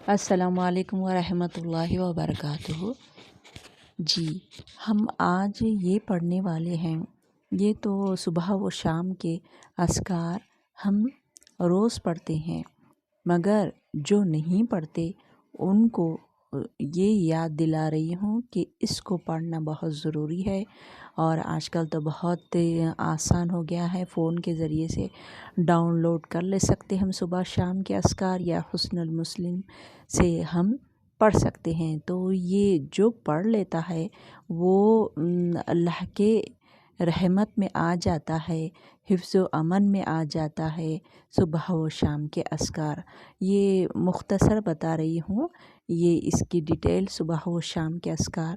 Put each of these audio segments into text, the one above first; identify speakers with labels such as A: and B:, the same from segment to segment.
A: السلام علیکم ورحمۃ اللہ وبرکاتہ۔ جی، ہم آج یہ پڑھنے والے ہیں، یہ تو صبح و شام کے اذکار ہم روز پڑھتے ہیں، مگر جو نہیں پڑھتے ان کو یہ یاد دلا رہی ہوں کہ اس کو پڑھنا بہت ضروری ہے۔ اور آج کل تو بہت آسان ہو گیا ہے، فون کے ذریعے سے ڈاؤن لوڈ کر لے سکتے ہم صبح شام کے اذکار، یا حسن المسلم سے ہم پڑھ سکتے ہیں۔ تو یہ جو پڑھ لیتا ہے وہ اللہ کے رحمت میں آ جاتا ہے، حفظ و امن میں آ جاتا ہے۔ صبح و شام کے اذکار یہ مختصر بتا رہی ہوں، یہ اس کی ڈیٹیل صبح و شام کے اذکار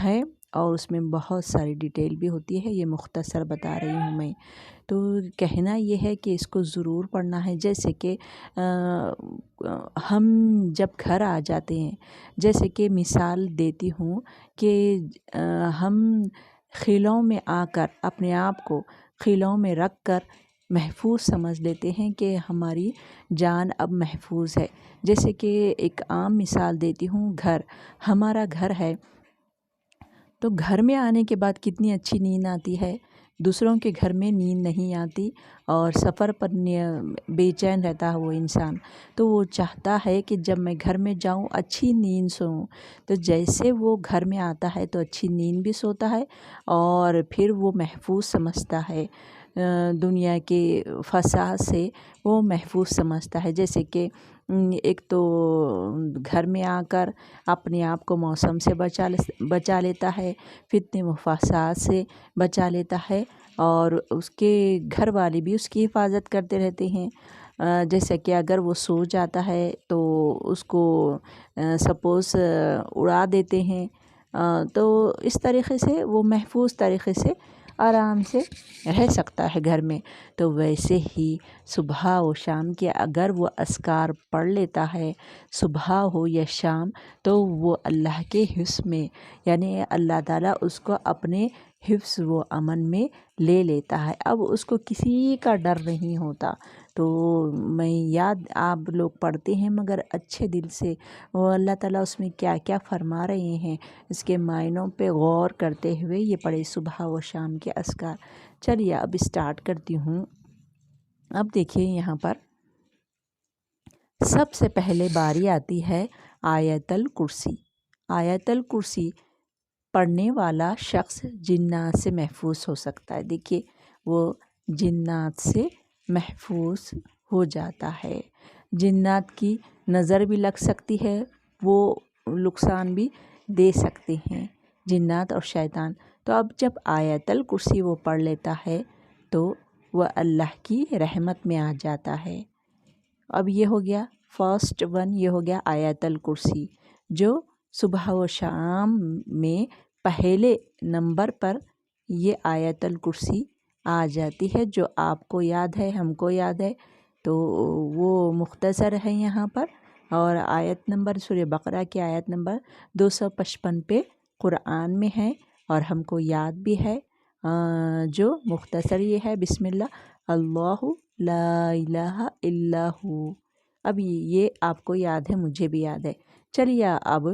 A: ہے، اور اس میں بہت ساری ڈیٹیل بھی ہوتی ہے، یہ مختصر بتا رہی ہوں میں۔ تو کہنا یہ ہے کہ اس کو ضرور پڑھنا ہے۔ جیسے کہ ہم جب گھر آ جاتے ہیں، جیسے کہ مثال دیتی ہوں کہ ہم خیلوں میں آ کر اپنے آپ کو خیلوں میں رکھ کر محفوظ سمجھ لیتے ہیں کہ ہماری جان اب محفوظ ہے۔ جیسے کہ ایک عام مثال دیتی ہوں، ہمارا گھر ہے، تو گھر میں آنے کے بعد کتنی اچھی نیند آتی ہے، دوسروں کے گھر میں نیند نہیں آتی، اور سفر پر بے چین رہتا ہے وہ انسان، تو وہ چاہتا ہے کہ جب میں گھر میں جاؤں اچھی نیند سوؤں۔ تو جیسے وہ گھر میں آتا ہے تو اچھی نیند بھی سوتا ہے، اور پھر وہ محفوظ سمجھتا ہے، دنیا کے فساد سے وہ محفوظ سمجھتا ہے۔ جیسے کہ ایک تو گھر میں آ کر اپنے آپ کو موسم سے بچا لیتا ہے، فتنے و فساد سے بچا لیتا ہے، اور اس کے گھر والے بھی اس کی حفاظت کرتے رہتے ہیں۔ جیسے کہ اگر وہ سو جاتا ہے تو اس کو سپوز اڑا دیتے ہیں، تو اس طریقے سے وہ محفوظ طریقے سے آرام سے رہ سکتا ہے گھر میں۔ تو ویسے ہی صبح و شام کے اگر وہ اذکار پڑھ لیتا ہے، صبح ہو یا شام، تو وہ اللہ کے حفظ میں، یعنی اللہ تعالیٰ اس کو اپنے حفظ و امن میں لے لیتا ہے۔ اب اس کو کسی کا ڈر نہیں ہوتا۔ تو میں آپ لوگ پڑھتے ہیں مگر اچھے دل سے، وہ اللہ تعالیٰ اس میں کیا کیا فرما رہے ہیں اس کے معنوں پہ غور کرتے ہوئے یہ پڑھے صبح و شام کے اذکار۔ چلیے اب اسٹارٹ کرتی ہوں۔ اب دیکھیے یہاں پر سب سے پہلے باری آتی ہے آیت الکرسی۔ آیت الکرسی پڑھنے والا شخص جنات سے محفوظ ہو سکتا ہے۔ دیکھیے وہ جنات سے محفوظ ہو جاتا ہے، جنات کی نظر بھی لگ سکتی ہے، وہ نقصان بھی دے سکتے ہیں جنات اور شیطان۔ تو اب جب آیت الکرسی وہ پڑھ لیتا ہے تو وہ اللہ کی رحمت میں آ جاتا ہے۔ اب یہ ہو گیا فرسٹ ون، یہ ہو گیا آیت الکرسی، جو صبح و شام میں پہلے نمبر پر یہ آیت الکرسی آ جاتی ہے، جو آپ کو یاد ہے، ہم کو یاد ہے، تو وہ مختصر ہے یہاں پر۔ اور آیت نمبر سورہ بقرہ کی آیت نمبر 255 پہ قرآن میں ہے، اور ہم کو یاد بھی ہے، جو مختصر یہ ہے، بسم اللہ اللہ لا الہ الا ہو۔ اب یہ آپ کو یاد ہے، مجھے بھی یاد ہے۔ چلیے اب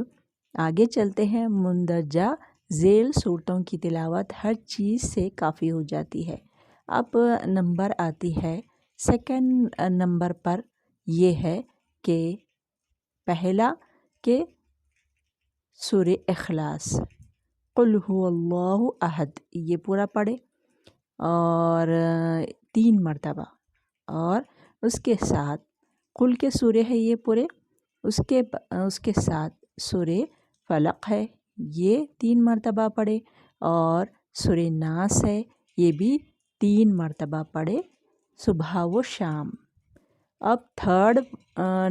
A: آگے چلتے ہیں۔ مندرجہ ذیل صورتوں کی تلاوت ہر چیز سے کافی ہو جاتی ہے۔ اب نمبر آتی ہے سیکنڈ نمبر پر، یہ ہے کہ پہلا کہ سورہ اخلاص، قل هو اللہ احد، یہ پورا پڑھے، اور 3 مرتبہ، اور اس کے ساتھ قل کے سورہ ہے یہ پورے، اس کے ساتھ سورہ فلق ہے، یہ 3 مرتبہ پڑھے، اور سورہ ناس ہے، یہ بھی 3 مرتبہ پڑھے صبح و شام۔ اب تھرڈ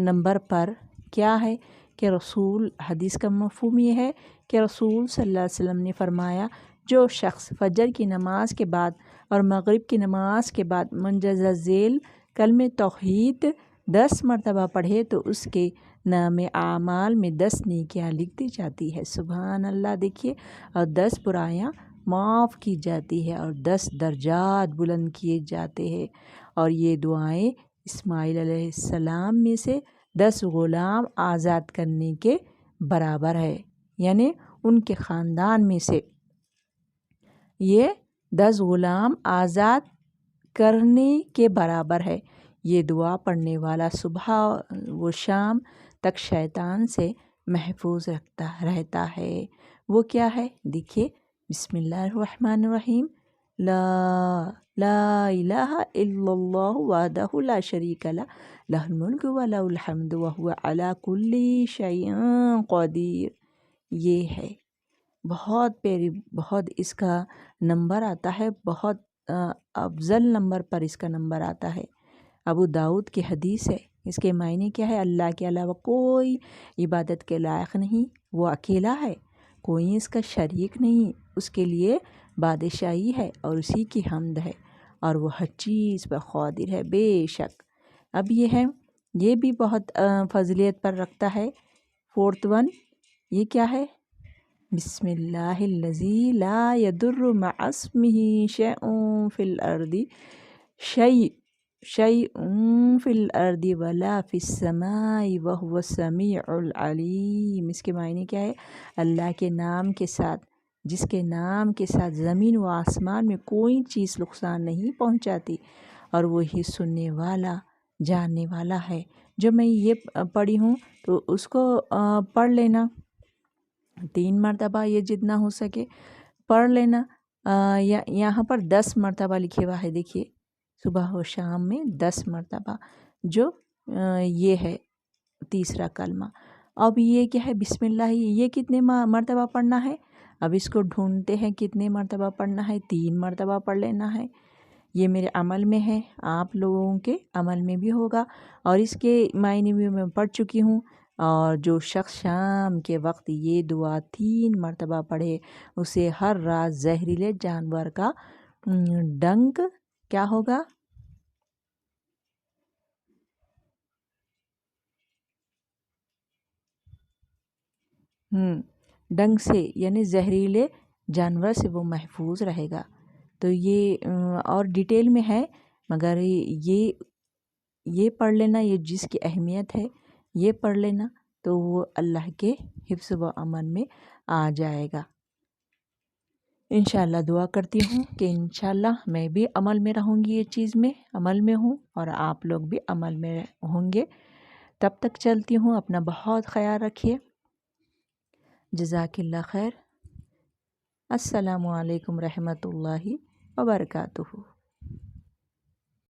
A: نمبر پر کیا ہے کہ حدیث کا مفہوم یہ ہے کہ رسول صلی اللہ علیہ وسلم نے فرمایا، جو شخص فجر کی نماز کے بعد اور مغرب کی نماز کے بعد مندرجہ ذیل کلمہ توحید 10 مرتبہ پڑھے تو اس کے نام اعمال میں 10 نیکیاں لکھ دی جاتی ہے۔ سبحان اللہ! دیکھیے، اور 10 برائیاں معاف کی جاتی ہے، اور 10 درجات بلند کیے جاتے ہیں۔ اور یہ دعائیں اسماعیل علیہ السلام میں سے 10 غلام آزاد کرنے کے برابر ہے، یعنی ان کے خاندان میں سے یہ 10 غلام آزاد کرنے کے برابر ہے۔ یہ دعا پڑھنے والا صبح و شام تک شیطان سے محفوظ رہتا ہے۔ وہ کیا ہے؟ دیکھیے، بسم اللہ الرحمن الرحیم، لا الہ الا اللہ وحدہ لا شریک لہ، لہ الملک و لہ الحمد وہو علی کل شیء قدیر۔ یہ ہے بہت پیاری، بہت اس کا نمبر آتا ہے، بہت افضل نمبر پر اس کا نمبر آتا ہے۔ ابو داؤد کی حدیث ہے۔ اس کے معنی کیا ہے؟ اللہ کے علاوہ کوئی عبادت کے لائق نہیں، وہ اکیلا ہے، کوئی اس کا شریک نہیں، اس کے لیے بادشاہی ہے اور اسی کی حمد ہے، اور وہ ہر چیز پر قادر ہے بے شک۔ اب یہ بھی بہت فضیلت پر رکھتا ہے۔ 4th ون، یہ کیا ہے؟ بسم اللہ الذی لا یضر مع اسمہ شیء فی الارض ولا فی السماء وہو السمیع العلیم۔ اس کے معنی کیا ہے؟ اللہ کے نام کے ساتھ، جس کے نام کے ساتھ زمین و آسمان میں کوئی چیز نقصان نہیں پہنچاتی، اور وہی سننے والا، جاننے والا ہے۔ جو میں یہ پڑھی ہوں تو اس کو پڑھ لینا 3 مرتبہ، یہ جتنا ہو سکے پڑھ لینا۔ یہاں پر 10 مرتبہ لکھے ہوا ہے، دیکھیے، صبح و شام میں 10 مرتبہ، جو یہ ہے تیسرا کلمہ۔ اب یہ کیا ہے؟ بسم اللہ، یہ کتنے مرتبہ پڑھنا ہے؟ اب اس کو ڈھونڈتے ہیں، کتنے مرتبہ پڑھنا ہے؟ 3 مرتبہ پڑھ لینا ہے۔ یہ میرے عمل میں ہے، آپ لوگوں کے عمل میں بھی ہوگا، اور اس کے معنی بھی میں پڑھ چکی ہوں۔ اور جو شخص شام کے وقت یہ دعا 3 مرتبہ پڑھے، اسے ہر رات زہریلے جانور کا ڈنک کیا ہوگا؟ ڈنک سے، یعنی زہریلے جانور سے وہ محفوظ رہے گا۔ تو یہ اور ڈیٹیل میں ہے، مگر یہ پڑھ لینا، یہ جس کی اہمیت ہے یہ پڑھ لینا، تو وہ اللہ کے حفظ و امن میں آ جائے گا۔ انشاءاللہ دعا کرتی ہوں کہ انشاءاللہ میں بھی عمل میں رہوں گی، یہ چیز میں عمل میں ہوں، اور آپ لوگ بھی عمل میں ہوں گے۔ تب تک چلتی ہوں، اپنا بہت خیال رکھیے۔ جزاک اللہ خیر۔ السلام علیکم رحمۃ اللہ وبرکاتہ۔